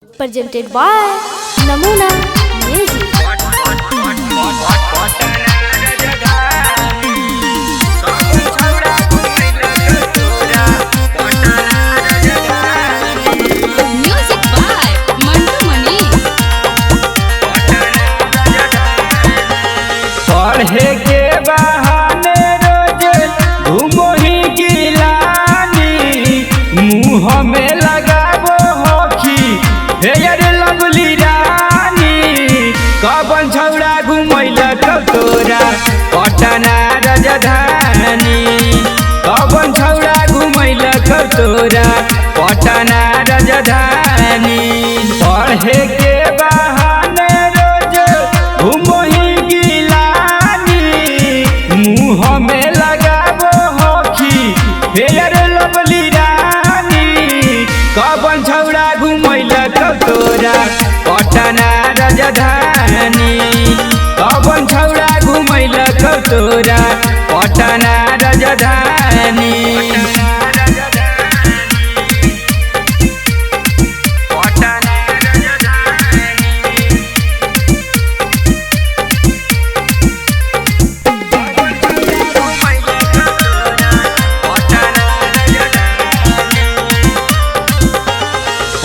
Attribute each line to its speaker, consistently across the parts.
Speaker 1: presented by Namuna Music.
Speaker 2: Music by Mantu Mani.
Speaker 3: पढ़े के बहाने रोज घूमो ही गिलानी मुँह में लगाबो होखी हेयर लगली रानी कबन छौड़ा घुमैला तोरा पटना राजधानी कबन छौड़ा घुमैला तोरा पटना राजधानी पढ़े के बहाने रोज घूमो ही मुँह में लगाबो होखी हेयर लवली रानी कबन छौड़ा घुमैला तोरा पटना राजधानी कबन छौड़ा घुमैला तोरा पटना राजधानी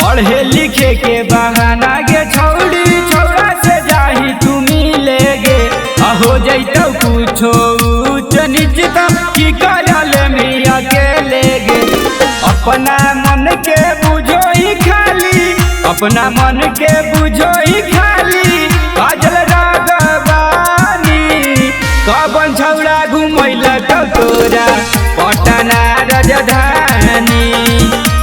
Speaker 3: पढ़े लिखे के बहाना गे छौड़ी छौड़ा से जाही तू मिले गे हो जैतौ कुछो ऊंच नीच की करल मिया के ले गे अपना मन के बुझो ही खाली अपना मन के बुझो ही खाली काजल रागवानी कबन छौड़ा घुमैला तोरा पटना राजधानी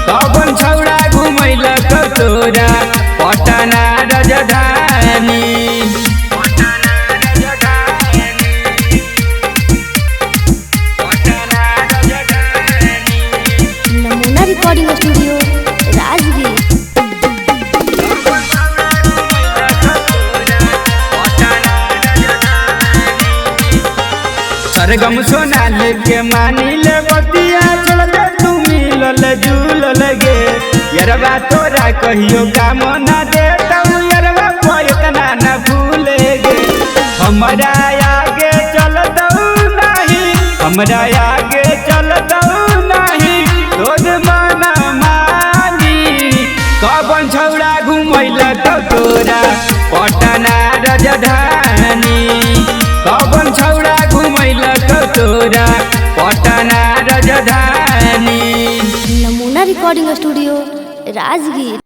Speaker 3: कबन छौड़ा घुमैला तोरा पटना राजधानी
Speaker 1: Namuna Recording Studio, Rajgir.
Speaker 3: सरगम सोनाल के मानी ले बतिया चल दे तू मिलल जुलल गे यरवा तोरा कहियो काम ना दे तू यरवा इतना न भूले गे हमरा आगे चल दऊ नहीं हमरा आगे चल दऊ नहीं तोर माना मानी कबन छौड़ा घुमैला तोरा पटना राजधानी कबन छौड़ा घुमैला तोरा पटना राजधानी
Speaker 1: Namuna Recording Studio, Rajgir.